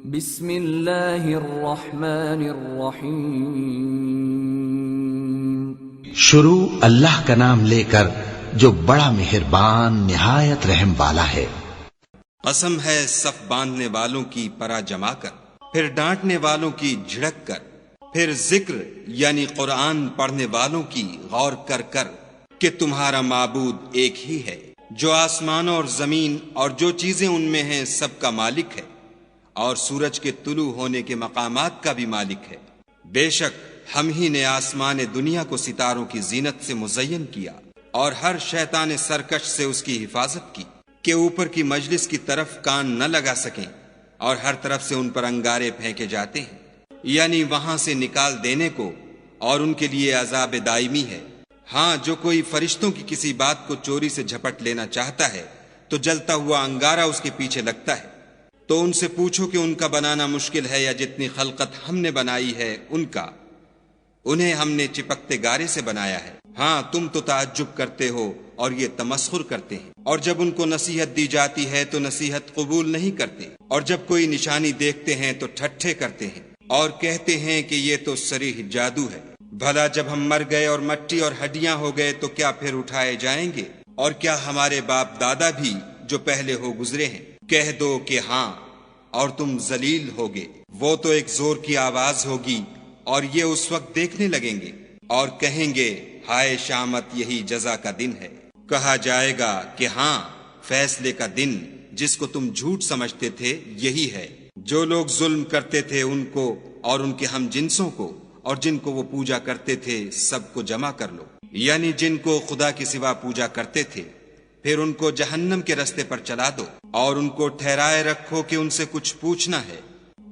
بسم اللہ الرحمن الرحیم۔ شروع اللہ کا نام لے کر جو بڑا مہربان نہایت رحم والا ہے۔ قسم ہے صف باندھنے والوں کی پرا جما کر، پھر ڈانٹنے والوں کی جھڑک کر، پھر ذکر یعنی قرآن پڑھنے والوں کی غور کر کر کہ تمہارا معبود ایک ہی ہے جو آسمانوں اور زمین اور جو چیزیں ان میں ہیں سب کا مالک ہے، اور سورج کے طلوع ہونے کے مقامات کا بھی مالک ہے۔ بے شک ہم ہی نے آسمان دنیا کو ستاروں کی زینت سے مزین کیا اور ہر شیطان سرکش سے اس کی حفاظت کی کہ اوپر کی مجلس کی طرف کان نہ لگا سکیں، اور ہر طرف سے ان پر انگارے پھینکے جاتے ہیں، یعنی وہاں سے نکال دینے کو، اور ان کے لیے عذاب دائمی ہے۔ ہاں، جو کوئی فرشتوں کی کسی بات کو چوری سے جھپٹ لینا چاہتا ہے تو جلتا ہوا انگارہ اس کے پیچھے لگتا ہے، تو ان سے پوچھو کہ ان کا بنانا مشکل ہے یا جتنی خلقت ہم نے بنائی ہے ان کا، انہیں ہم نے چپکتے گارے سے بنایا ہے۔ ہاں، تم تو تعجب کرتے ہو اور یہ تمسخر کرتے ہیں، اور جب ان کو نصیحت دی جاتی ہے تو نصیحت قبول نہیں کرتے، اور جب کوئی نشانی دیکھتے ہیں تو ٹھٹھے کرتے ہیں اور کہتے ہیں کہ یہ تو صریح جادو ہے۔ بھلا جب ہم مر گئے اور مٹی اور ہڈیاں ہو گئے تو کیا پھر اٹھائے جائیں گے؟ اور کیا ہمارے باپ دادا بھی جو پہلے ہو گزرے ہیں؟ کہہ دو کہ ہاں، اور تم ذلیل ہوگے۔ وہ تو ایک زور کی آواز ہوگی اور یہ اس وقت دیکھنے لگیں گے اور کہیں گے ہائے شامت، یہی جزا کا دن ہے۔ کہا جائے گا کہ ہاں، فیصلے کا دن جس کو تم جھوٹ سمجھتے تھے یہی ہے۔ جو لوگ ظلم کرتے تھے ان کو اور ان کے ہم جنسوں کو اور جن کو وہ پوجا کرتے تھے سب کو جمع کر لو، یعنی جن کو خدا کے سوا پوجا کرتے تھے، پھر ان کو جہنم کے رستے پر چلا دو اور ان کو ٹھہرائے رکھو کہ ان سے کچھ پوچھنا ہے۔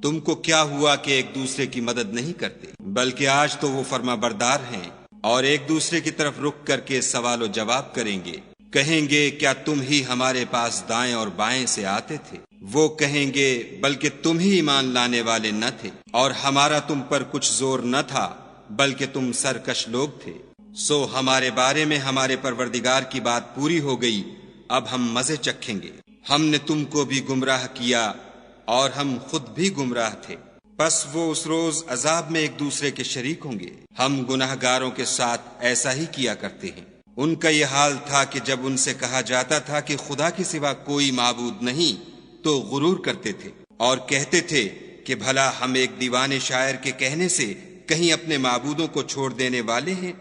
تم کو کیا ہوا کہ ایک دوسرے کی مدد نہیں کرتے؟ بلکہ آج تو وہ فرما بردار ہیں اور ایک دوسرے کی طرف رک کر کے سوال و جواب کریں گے۔ کہیں گے کیا تم ہی ہمارے پاس دائیں اور بائیں سے آتے تھے؟ وہ کہیں گے بلکہ تم ہی ایمان لانے والے نہ تھے، اور ہمارا تم پر کچھ زور نہ تھا بلکہ تم سرکش لوگ تھے۔ سو ہمارے بارے میں ہمارے پروردگار کی بات پوری ہو گئی، اب ہم مزے چکھیں گے۔ ہم نے تم کو بھی گمراہ کیا اور ہم خود بھی گمراہ تھے، پس وہ اس روز عذاب میں ایک دوسرے کے شریک ہوں گے۔ ہم گناہگاروں کے ساتھ ایسا ہی کیا کرتے ہیں۔ ان کا یہ حال تھا کہ جب ان سے کہا جاتا تھا کہ خدا کے سوا کوئی معبود نہیں تو غرور کرتے تھے اور کہتے تھے کہ بھلا ہم ایک دیوانے شاعر کے کہنے سے کہیں اپنے معبودوں کو چھوڑ دینے والے ہیں؟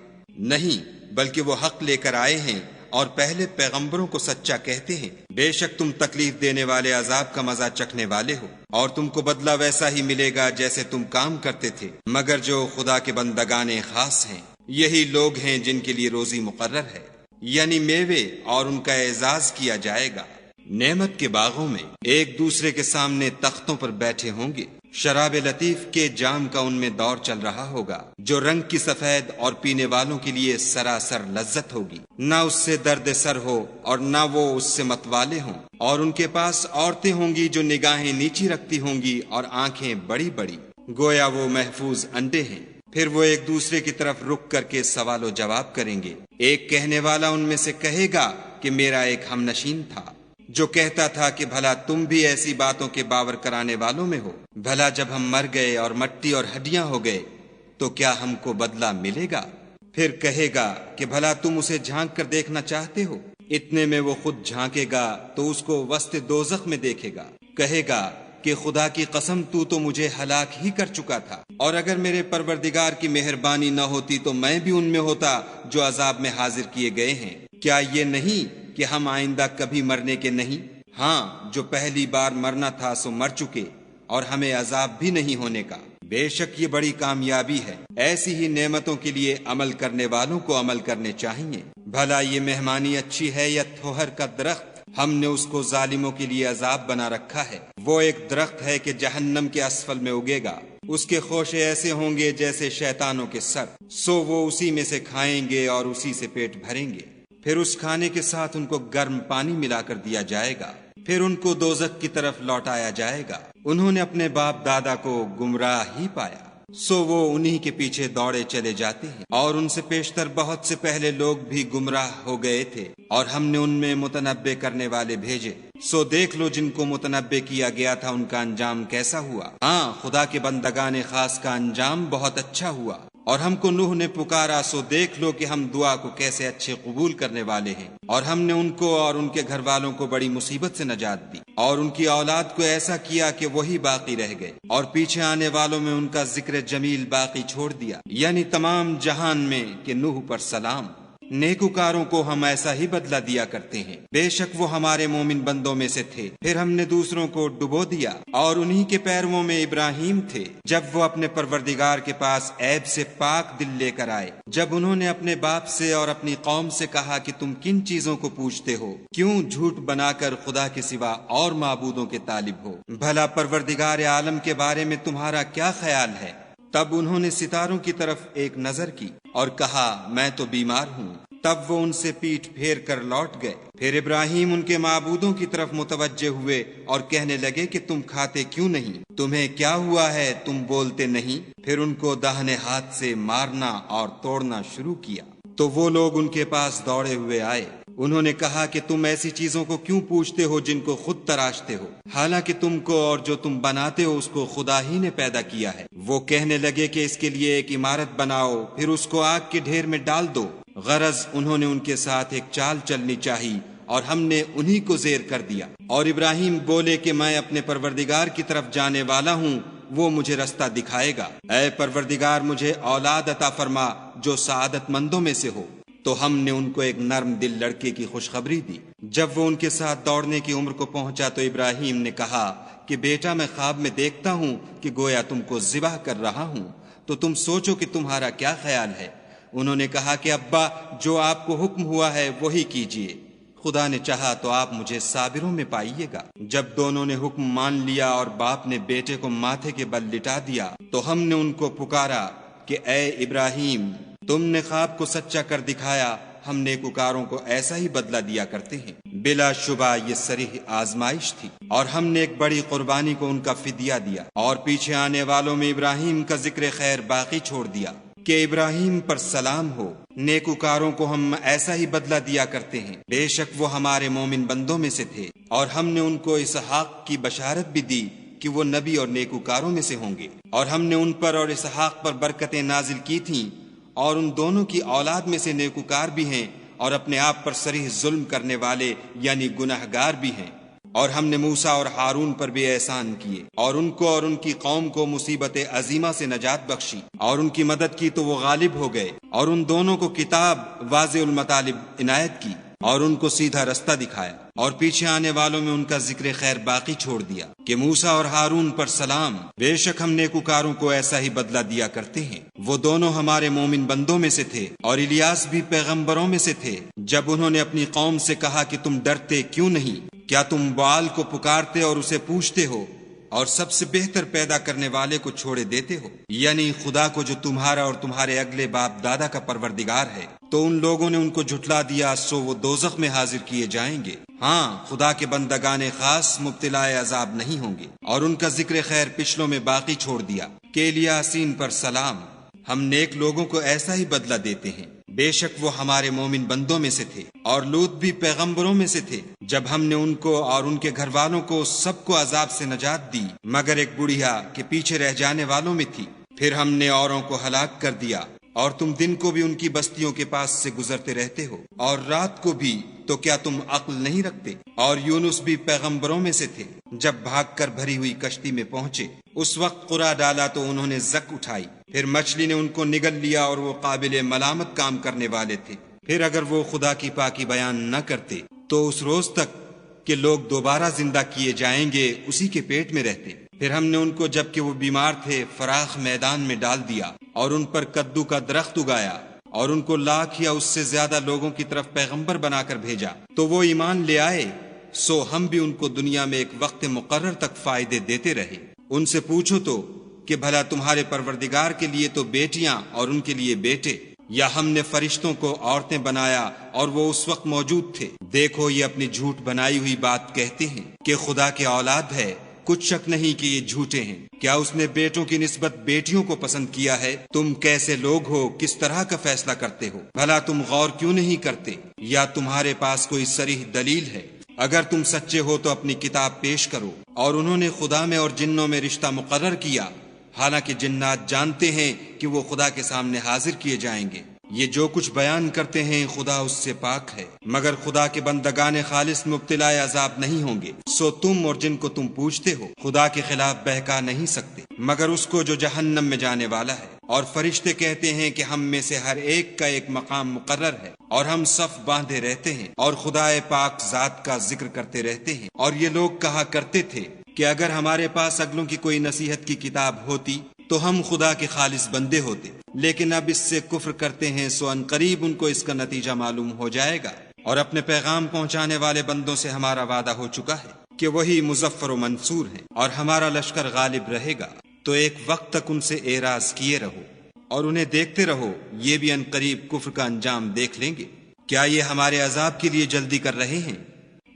نہیں، بلکہ وہ حق لے کر آئے ہیں اور پہلے پیغمبروں کو سچا کہتے ہیں۔ بے شک تم تکلیف دینے والے عذاب کا مزہ چکھنے والے ہو، اور تم کو بدلہ ویسا ہی ملے گا جیسے تم کام کرتے تھے، مگر جو خدا کے بندگان خاص ہیں یہی لوگ ہیں جن کے لیے روزی مقرر ہے، یعنی میوے، اور ان کا اعزاز کیا جائے گا۔ نعمت کے باغوں میں ایک دوسرے کے سامنے تختوں پر بیٹھے ہوں گے، شراب لطیف کے جام کا ان میں دور چل رہا ہوگا جو رنگ کی سفید اور پینے والوں کے لیے سراسر لذت ہوگی، نہ اس سے درد سر ہو اور نہ وہ اس سے متوالے ہوں۔ اور ان کے پاس عورتیں ہوں گی جو نگاہیں نیچی رکھتی ہوں گی اور آنکھیں بڑی بڑی، گویا وہ محفوظ انڈے ہیں۔ پھر وہ ایک دوسرے کی طرف رک کر کے سوال و جواب کریں گے۔ ایک کہنے والا ان میں سے کہے گا کہ میرا ایک ہم نشین تھا جو کہتا تھا کہ بھلا تم بھی ایسی باتوں کے باور کرانے والوں میں ہو؟ بھلا جب ہم مر گئے اور مٹی اور ہڈیاں ہو گئے تو کیا ہم کو بدلہ ملے گا؟ پھر کہے گا کہ بھلا تم اسے جھانک کر دیکھنا چاہتے ہو؟ اتنے میں وہ خود جھانکے گا تو اس کو وسط دوزخ میں دیکھے گا، کہے گا کہ خدا کی قسم تو مجھے ہلاک ہی کر چکا تھا، اور اگر میرے پروردگار کی مہربانی نہ ہوتی تو میں بھی ان میں ہوتا جو عذاب میں حاضر کیے گئے ہیں۔ کیا یہ نہیں کہ ہم آئندہ کبھی مرنے کے نہیں؟ ہاں، جو پہلی بار مرنا تھا سو مر چکے، اور ہمیں عذاب بھی نہیں ہونے کا۔ بے شک یہ بڑی کامیابی ہے۔ ایسی ہی نعمتوں کے لیے عمل کرنے والوں کو عمل کرنے چاہیے۔ بھلا یہ مہمانی اچھی ہے یا تھوہر کا درخت؟ ہم نے اس کو ظالموں کے لیے عذاب بنا رکھا ہے۔ وہ ایک درخت ہے کہ جہنم کے اسفل میں اگے گا، اس کے خوشے ایسے ہوں گے جیسے شیطانوں کے سر، سو وہ اسی میں سے کھائیں گے اور اسی سے پیٹ بھریں گے۔ پھر اس کھانے کے ساتھ ان کو گرم پانی ملا کر دیا جائے گا، پھر ان کو دوزخ کی طرف لوٹایا جائے گا۔ انہوں نے اپنے باپ دادا کو گمراہ ہی پایا۔ سو وہ انہی کے پیچھے دوڑے چلے جاتے ہیں، اور ان سے پیشتر بہت سے پہلے لوگ بھی گمراہ ہو گئے تھے، اور ہم نے ان میں متنبع کرنے والے بھیجے، سو دیکھ لو جن کو متنبع کیا گیا تھا ان کا انجام کیسا ہوا۔ ہاں، خدا کے بندگان خاص کا انجام بہت اچھا ہوا۔ اور ہم کو نوح نے پکارا، سو دیکھ لو کہ ہم دعا کو کیسے اچھے قبول کرنے والے ہیں، اور ہم نے ان کو اور ان کے گھر والوں کو بڑی مصیبت سے نجات دی، اور ان کی اولاد کو ایسا کیا کہ وہی باقی رہ گئے، اور پیچھے آنے والوں میں ان کا ذکر جمیل باقی چھوڑ دیا، یعنی تمام جہان میں کہ نوح پر سلام۔ نیکوکاروں کو ہم ایسا ہی بدلہ دیا کرتے ہیں، بے شک وہ ہمارے مومن بندوں میں سے تھے۔ پھر ہم نے دوسروں کو ڈبو دیا، اور انہی کے پیرووں میں ابراہیم تھے، جب وہ اپنے پروردگار کے پاس عیب سے پاک دل لے کر آئے، جب انہوں نے اپنے باپ سے اور اپنی قوم سے کہا کہ تم کن چیزوں کو پوچھتے ہو، کیوں جھوٹ بنا کر خدا کے سوا اور معبودوں کے طالب ہو؟ بھلا پروردگار عالم کے بارے میں تمہارا کیا خیال ہے؟ تب انہوں نے ستاروں کی طرف ایک نظر کی اور کہا میں تو بیمار ہوں، تب وہ ان سے پیٹھ پھیر کر لوٹ گئے۔ پھر ابراہیم ان کے معبودوں کی طرف متوجہ ہوئے اور کہنے لگے کہ تم کھاتے کیوں نہیں؟ تمہیں کیا ہوا ہے؟ تم بولتے نہیں؟ پھر ان کو داہنے ہاتھ سے مارنا اور توڑنا شروع کیا، تو وہ لوگ ان کے پاس دوڑے ہوئے آئے۔ انہوں نے کہا کہ تم ایسی چیزوں کو کیوں پوچھتے ہو جن کو خود تراشتے ہو، حالانکہ تم کو اور جو تم بناتے ہو اس کو خدا ہی نے پیدا کیا ہے۔ وہ کہنے لگے کہ اس کے لیے ایک عمارت بناؤ، پھر اس کو آگ کے ڈھیر میں ڈال دو۔ غرض انہوں نے ان کے ساتھ ایک چال چلنی چاہی، اور ہم نے انہی کو زیر کر دیا۔ اور ابراہیم بولے کہ میں اپنے پروردگار کی طرف جانے والا ہوں، وہ مجھے رستہ دکھائے گا۔ اے پروردگار، مجھے اولاد عطا فرما جو سعادت مندوں میں سے ہو۔ تو ہم نے ان کو ایک نرم دل لڑکے کی خوشخبری دی۔ جب وہ ان کے ساتھ دوڑنے کی عمر کو پہنچا تو ابراہیم نے کہا کہ بیٹا، میں خواب میں دیکھتا ہوں کہ گویا تم کو ذبح کر رہا ہوں، تو تم سوچو کہ تمہارا کیا خیال ہے؟ انہوں نے کہا کہ ابا، جو آپ کو حکم ہوا ہے وہی کیجیے، خدا نے چاہا تو آپ مجھے صابروں میں پائیے گا۔ جب دونوں نے حکم مان لیا اور باپ نے بیٹے کو ماتھے کے بل لٹا دیا، تو ہم نے ان کو پکارا کہ اے ابراہیم، تم نے خواب کو سچا کر دکھایا، ہم نیکوکاروں کو ایسا ہی بدلہ دیا کرتے ہیں۔ بلا شبہ یہ صریح آزمائش تھی، اور ہم نے ایک بڑی قربانی کو ان کا فدیہ دیا، اور پیچھے آنے والوں میں ابراہیم کا ذکر خیر باقی چھوڑ دیا کہ ابراہیم پر سلام ہو۔ نیکوکاروں کو ہم ایسا ہی بدلہ دیا کرتے ہیں، بے شک وہ ہمارے مومن بندوں میں سے تھے، اور ہم نے ان کو اسحاق کی بشارت بھی دی کہ وہ نبی اور نیکوکاروں میں سے ہوں گے، اور ہم نے ان پر اور اسحاق پر برکتیں نازل کی تھیں، اور ان دونوں کی اولاد میں سے نیکوکار بھی ہیں اور اپنے آپ پر صریح ظلم کرنے والے یعنی گناہگار بھی ہیں۔ اور ہم نے موسیٰ اور ہارون پر بھی احسان کیے، اور ان کو اور ان کی قوم کو مصیبت عظیمہ سے نجات بخشی، اور ان کی مدد کی تو وہ غالب ہو گئے، اور ان دونوں کو کتاب واضح المطالب عنایت کی، اور ان کو سیدھا رستہ دکھایا، اور پیچھے آنے والوں میں ان کا ذکر خیر باقی چھوڑ دیا کہ موسیٰ اور ہارون پر سلام، بے شک ہم نیکوکاروں کو ایسا ہی بدلہ دیا کرتے ہیں۔ وہ دونوں ہمارے مومن بندوں میں سے تھے، اور الیاس بھی پیغمبروں میں سے تھے۔ جب انہوں نے اپنی قوم سے کہا کہ تم ڈرتے کیوں نہیں؟ کیا تم بعال کو پکارتے اور اسے پوچھتے ہو، اور سب سے بہتر پیدا کرنے والے کو چھوڑے دیتے ہو، یعنی خدا کو جو تمہارا اور تمہارے اگلے باپ دادا کا پروردگار ہے؟ تو ان لوگوں نے ان کو جھٹلا دیا، سو وہ دوزخ میں حاضر کیے جائیں گے۔ ہاں، خدا کے بندگان خاص مبتلا عذاب نہیں ہوں گے۔ اور ان کا ذکر خیر پچھلوں میں باقی چھوڑ دیا کہ الیاسین پر سلام، ہم نیک لوگوں کو ایسا ہی بدلہ دیتے ہیں، بے شک وہ ہمارے مومن بندوں میں سے تھے۔ اور لوط بھی پیغمبروں میں سے تھے، جب ہم نے ان کو اور ان کے گھر والوں کو سب کو عذاب سے نجات دی، مگر ایک بڑھیا کہ پیچھے رہ جانے والوں میں تھی۔ پھر ہم نے اوروں کو ہلاک کر دیا، اور تم دن کو بھی ان کی بستیوں کے پاس سے گزرتے رہتے ہو، اور رات کو بھی، تو کیا تم عقل نہیں رکھتے؟ اور یونس بھی پیغمبروں میں سے تھے، جب بھاگ کر بھری ہوئی کشتی میں پہنچے، اس وقت قرع ڈالا تو انہوں نے زک اٹھائی، پھر مچھلی نے ان کو نگل لیا، اور وہ قابل ملامت کام کرنے والے تھے۔ پھر اگر وہ خدا کی پاکی بیان نہ کرتے تو اس روز تک کہ لوگ دوبارہ زندہ کیے جائیں گے اسی کے پیٹ میں رہتے۔ پھر ہم نے ان کو جبکہ وہ بیمار تھے فراخ میدان میں ڈال دیا، اور ان پر کدو کا درخت اگایا، اور ان کو 1,00,000 یا اس سے زیادہ لوگوں کی طرف پیغمبر بنا کر بھیجا، تو وہ ایمان لے آئے، سو ہم بھی ان کو دنیا میں ایک وقت مقرر تک فائدے دیتے رہے۔ ان سے پوچھو تو کہ بھلا تمہارے پروردگار کے لیے تو بیٹیاں اور ان کے لیے بیٹے، یا ہم نے فرشتوں کو عورتیں بنایا اور وہ اس وقت موجود تھے؟ دیکھو، یہ اپنی جھوٹ بنائی ہوئی بات کہتے ہیں کہ خدا کی اولاد ہے، کچھ شک نہیں کہ یہ جھوٹے ہیں۔ کیا اس نے بیٹوں کی نسبت بیٹیوں کو پسند کیا ہے؟ تم کیسے لوگ ہو، کس طرح کا فیصلہ کرتے ہو؟ بھلا تم غور کیوں نہیں کرتے؟ یا تمہارے پاس کوئی صریح دلیل ہے؟ اگر تم سچے ہو تو اپنی کتاب پیش کرو۔ اور انہوں نے خدا میں اور جنوں میں رشتہ مقرر کیا، حالانکہ جنات جانتے ہیں کہ وہ خدا کے سامنے حاضر کیے جائیں گے۔ یہ جو کچھ بیان کرتے ہیں خدا اس سے پاک ہے، مگر خدا کے بندگان خالص مبتلا عذاب نہیں ہوں گے۔ سو تم اور جن کو تم پوچھتے ہو خدا کے خلاف بہکا نہیں سکتے مگر اس کو جو جہنم میں جانے والا ہے۔ اور فرشتے کہتے ہیں کہ ہم میں سے ہر ایک کا ایک مقام مقرر ہے، اور ہم صف باندھے رہتے ہیں اور خدا پاک ذات کا ذکر کرتے رہتے ہیں۔ اور یہ لوگ کہا کرتے تھے کہ اگر ہمارے پاس اگلوں کی کوئی نصیحت کی کتاب ہوتی تو ہم خدا کے خالص بندے ہوتے، لیکن اب اس سے کفر کرتے ہیں، سو ان قریب ان کو اس کا نتیجہ معلوم ہو جائے گا۔ اور اپنے پیغام پہنچانے والے بندوں سے ہمارا وعدہ ہو چکا ہے کہ وہی مظفر و منصور ہیں، اور ہمارا لشکر غالب رہے گا۔ تو ایک وقت تک ان سے اعراض کیے رہو اور انہیں دیکھتے رہو، یہ بھی ان قریب کفر کا انجام دیکھ لیں گے۔ کیا یہ ہمارے عذاب کے لیے جلدی کر رہے ہیں؟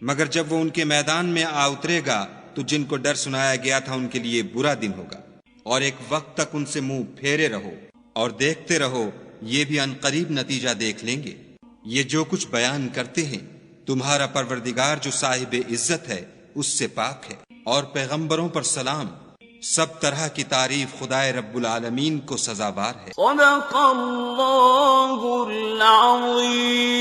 مگر جب وہ ان کے میدان میں آ اترے گا تو جن کو ڈر سنایا گیا تھا ان کے لیے برا دن ہوگا۔ اور ایک وقت تک ان سے منہ پھیرے رہو اور دیکھتے رہو، یہ بھی ان قریب نتیجہ دیکھ لیں گے۔ یہ جو کچھ بیان کرتے ہیں تمہارا پروردگار جو صاحب عزت ہے اس سے پاک ہے، اور پیغمبروں پر سلام۔ سب طرح کی تعریف خدائے رب العالمین کو سزاوار ہے۔ صدق اللہ العظیم۔